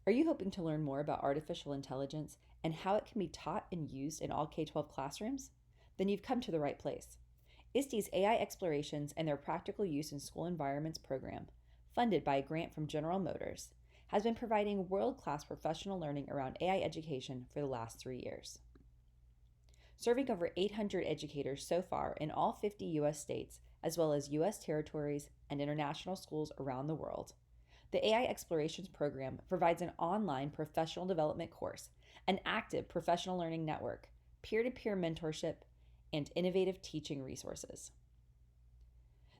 Are you hoping to learn more about artificial intelligence and how it can be taught and used in all K-12 classrooms? Then you've come to the right place. ISTE's AI Explorations and Their Practical Use in School Environments program, funded by a grant from General Motors, has been providing world-class professional learning around AI education for the last 3 years. Serving over 800 educators so far in all 50 U.S. states, as well as U.S. territories and international schools around the world, the AI Explorations program provides an online professional development course, an active professional learning network, peer-to-peer mentorship, and innovative teaching resources.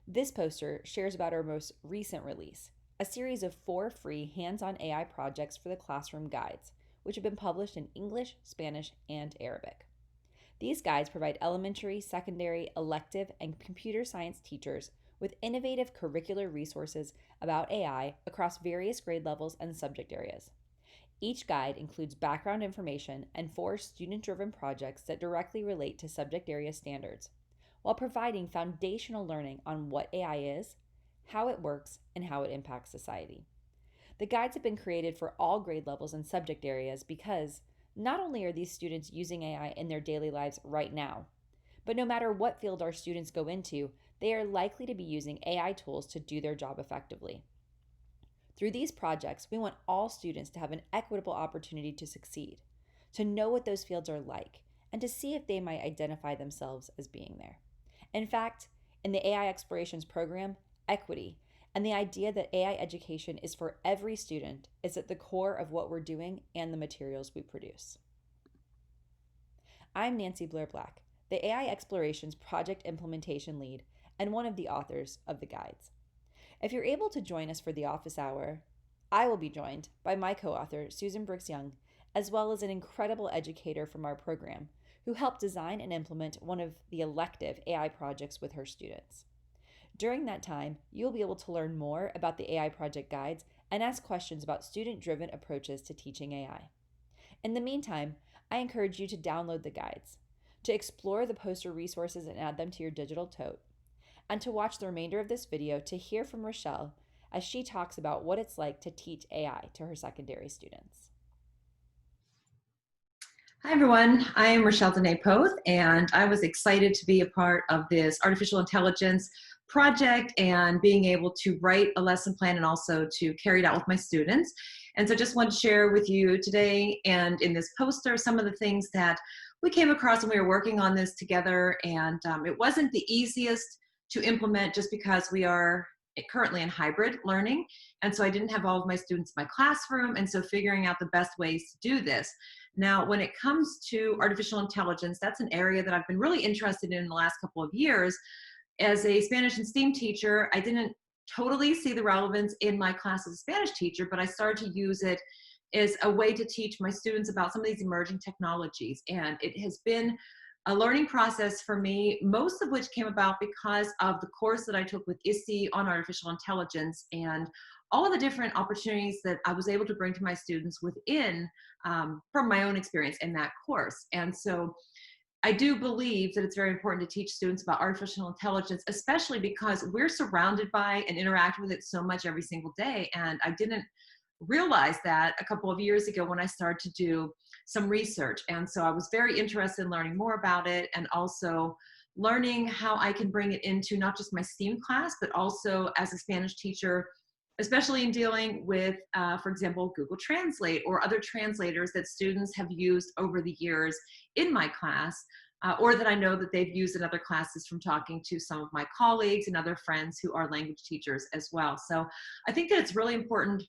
This poster shares about our most recent release, a series of 4 free hands-on AI projects for the classroom guides, which have been published in English, Spanish, and Arabic. These guides provide elementary, secondary, elective, and computer science teachers with innovative curricular resources about AI across various grade levels and subject areas. Each guide includes background information and 4 student-driven projects that directly relate to subject area standards, while providing foundational learning on what AI is, how it works, and how it impacts society. The guides have been created for all grade levels and subject areas because not only are these students using AI in their daily lives right now, but no matter what field our students go into, they are likely to be using AI tools to do their job effectively. Through these projects, we want all students to have an equitable opportunity to succeed, to know what those fields are like, and to see if they might identify themselves as being there. In fact, in the AI Explorations program, equity and the idea that AI education is for every student is at the core of what we're doing and the materials we produce. I'm Nancy Blair Black, the AI Explorations Project Implementation Lead and one of the authors of the guides. If you're able to join us for the office hour, I will be joined by my co-author, Susan Brooks Young, as well as an incredible educator from our program who helped design and implement one of the elective AI projects with her students. During that time, you'll be able to learn more about the AI project guides and ask questions about student-driven approaches to teaching AI. In the meantime, I encourage you to download the guides, to explore the poster resources and add them to your digital tote, and to watch the remainder of this video to hear from Rochelle as she talks about what it's like to teach AI to her secondary students. Hi everyone, I am Rochelle Dene Poth, and I was excited to be a part of this artificial intelligence project and being able to write a lesson plan and also to carry it out with my students. And so just want to share with you today and in this poster some of the things that we came across when we were working on this together. And it wasn't the easiest to implement just because we are currently in hybrid learning. And so I didn't have all of my students in my classroom. And so figuring out the best ways to do this. Now, when it comes to artificial intelligence, that's an area that I've been really interested in the last couple of years. As a Spanish and STEAM teacher, I didn't totally see the relevance in my class as a Spanish teacher, but I started to use it as a way to teach my students about some of these emerging technologies. And it has been a learning process for me, most of which came about because of the course that I took with ISTE on artificial intelligence and all of the different opportunities that I was able to bring to my students within from my own experience in that course. And so I do believe that it's very important to teach students about artificial intelligence, especially because we're surrounded by and interact with it so much every single day. And I didn't realize that a couple of years ago when I started to do some research. And so I was very interested in learning more about it and also learning how I can bring it into not just my STEAM class, but also as a Spanish teacher, especially in dealing with, for example, Google Translate or other translators that students have used over the years in my class, or that I know that they've used in other classes from talking to some of my colleagues and other friends who are language teachers as well. So I think that it's really important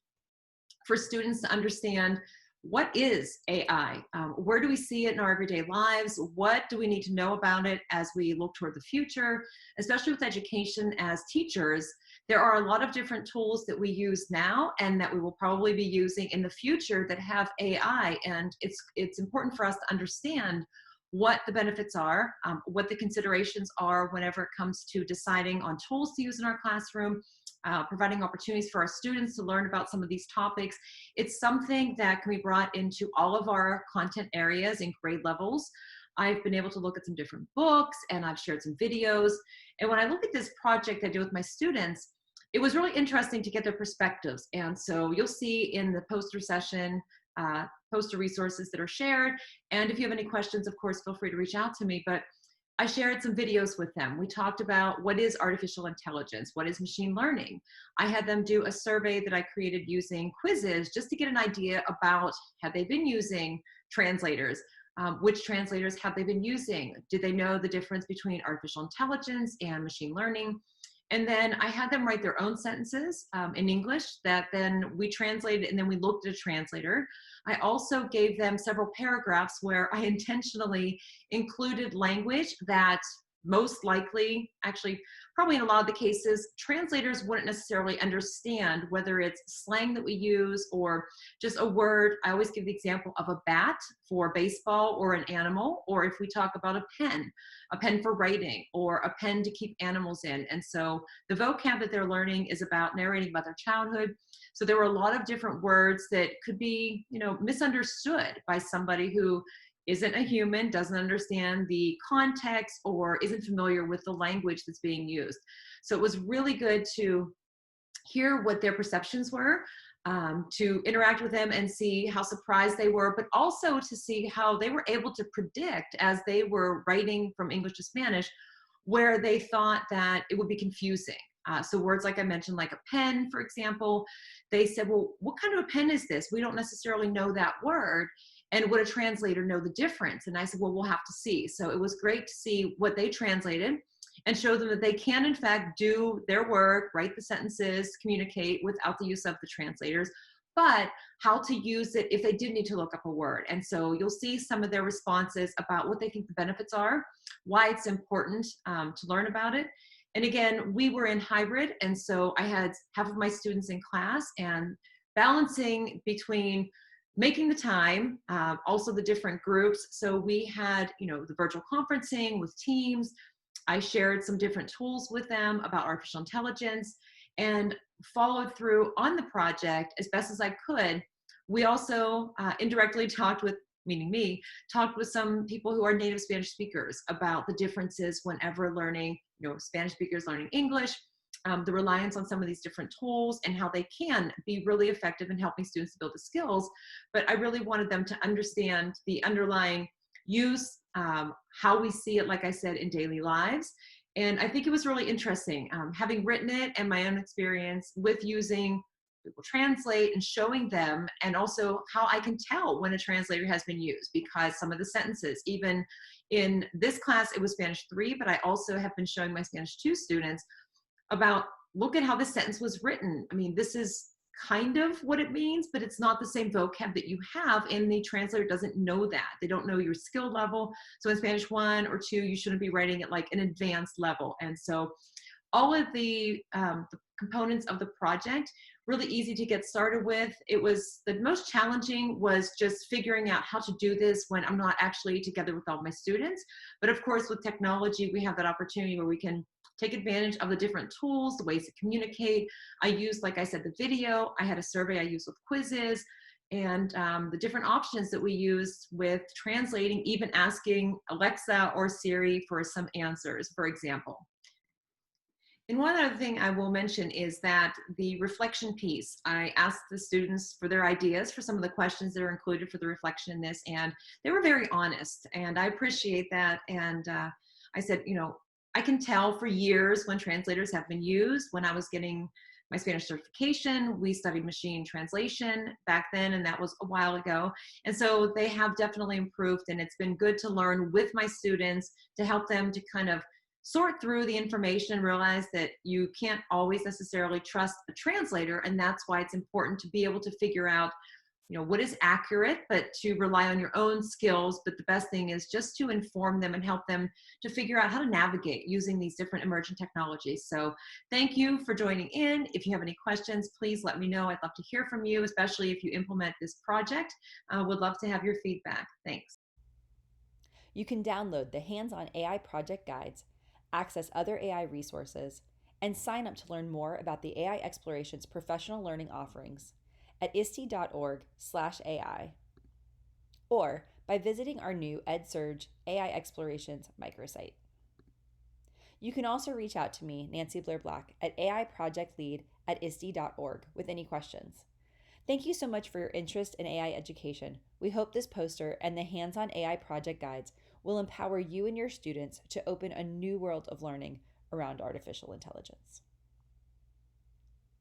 for students to understand what is AI? Where do we see it in our everyday lives? What do we need to know about it as we look toward the future? Especially with education as teachers, there are a lot of different tools that we use now and that we will probably be using in the future that have AI. And it's important for us to understand what the benefits are, what the considerations are whenever it comes to deciding on tools to use in our classroom, providing opportunities for our students to learn about some of these topics. It's something that can be brought into all of our content areas in grade levels. I've been able to look at some different books and I've shared some videos. And when I look at this project I do with my students, it was really interesting to get their perspectives. And so you'll see in the poster session, poster resources that are shared. And if you have any questions, of course, feel free to reach out to me. But I shared some videos with them. We talked about what is artificial intelligence, what is machine learning. I had them do a survey that I created using quizzes just to get an idea about, have they been using translators? Which translators have they been using? Did they know the difference between artificial intelligence and machine learning? And then I had them write their own sentences in English that then we translated, and then we looked at a translator. I also gave them several paragraphs where I intentionally included language that most likely, actually, probably in a lot of the cases, translators wouldn't necessarily understand, whether it's slang that we use or just a word. I always give the example of a bat for baseball or an animal, or if we talk about a pen for writing, or a pen to keep animals in. And so the vocab that they're learning is about narrating about their childhood. So there were a lot of different words that could be, misunderstood by somebody who isn't a human, doesn't understand the context, or isn't familiar with the language that's being used. So it was really good to hear what their perceptions were, to interact with them and see how surprised they were, but also to see how they were able to predict, as they were writing from English to Spanish, where they thought that it would be confusing. So words like I mentioned, like a pen, for example, they said, well, what kind of a pen is this? We don't necessarily know that word. And would a translator know the difference? And I said, well, we'll have to see. So it was great to see what they translated and show them that they can, in fact, do their work, write the sentences, communicate without the use of the translators, but how to use it if they did need to look up a word. And so you'll see some of their responses about what they think the benefits are, why it's important to learn about it. And again, we were in hybrid, and so I had half of my students in class, and balancing between making the time, also the different groups. So we had, the virtual conferencing with teams. I shared some different tools with them about artificial intelligence and followed through on the project as best as I could. We also indirectly talked with, meaning me, talked with some people who are native Spanish speakers about the differences whenever learning, Spanish speakers learning English, the reliance on some of these different tools and how they can be really effective in helping students to build the skills. But I really wanted them to understand the underlying use, how we see it, like I said, in daily lives. And I think it was really interesting, having written it and my own experience with using Google Translate and showing them, and also how I can tell when a translator has been used, because some of the sentences, even in this class, it was Spanish 3, but I also have been showing my Spanish 2 students about, look at how this sentence was written. I mean, this is kind of what it means, but it's not the same vocab that you have, and the translator doesn't know that. They don't know your skill level. So in Spanish 1 or 2, you shouldn't be writing it like an advanced level. And so all of the components of the project, really easy to get started with. It was, the most challenging was just figuring out how to do this when I'm not actually together with all my students. But of course, with technology, we have that opportunity where we can take advantage of the different tools, the ways to communicate. I used, like I said, the video. I had a survey I used with quizzes, and the different options that we used with translating, even asking Alexa or Siri for some answers, for example. And one other thing I will mention is that the reflection piece, I asked the students for their ideas for some of the questions that are included for the reflection in this, and they were very honest, and I appreciate that. And I said, I can tell for years when translators have been used. When I was getting my Spanish certification, we studied machine translation back then, and that was a while ago. And so they have definitely improved, and it's been good to learn with my students to help them to kind of sort through the information, realize that you can't always necessarily trust a translator, and that's why it's important to be able to figure out what is accurate, but to rely on your own skills. But the best thing is just to inform them and help them to figure out how to navigate using these different emerging technologies. So thank you for joining in. If you have any questions, please let me know. I'd love to hear from you, especially if you implement this project. Would love to have your feedback. Thanks. You can download the hands-on AI project guides, access other AI resources, and sign up to learn more about the AI Exploration's professional learning offerings at ISTE.org/AI, or by visiting our new EdSurge AI Explorations microsite. You can also reach out to me, Nancy Blair Black, at aiprojectlead@ISTE.org with any questions. Thank you so much for your interest in AI education. We hope this poster and the hands on AI project guides will empower you and your students to open a new world of learning around artificial intelligence.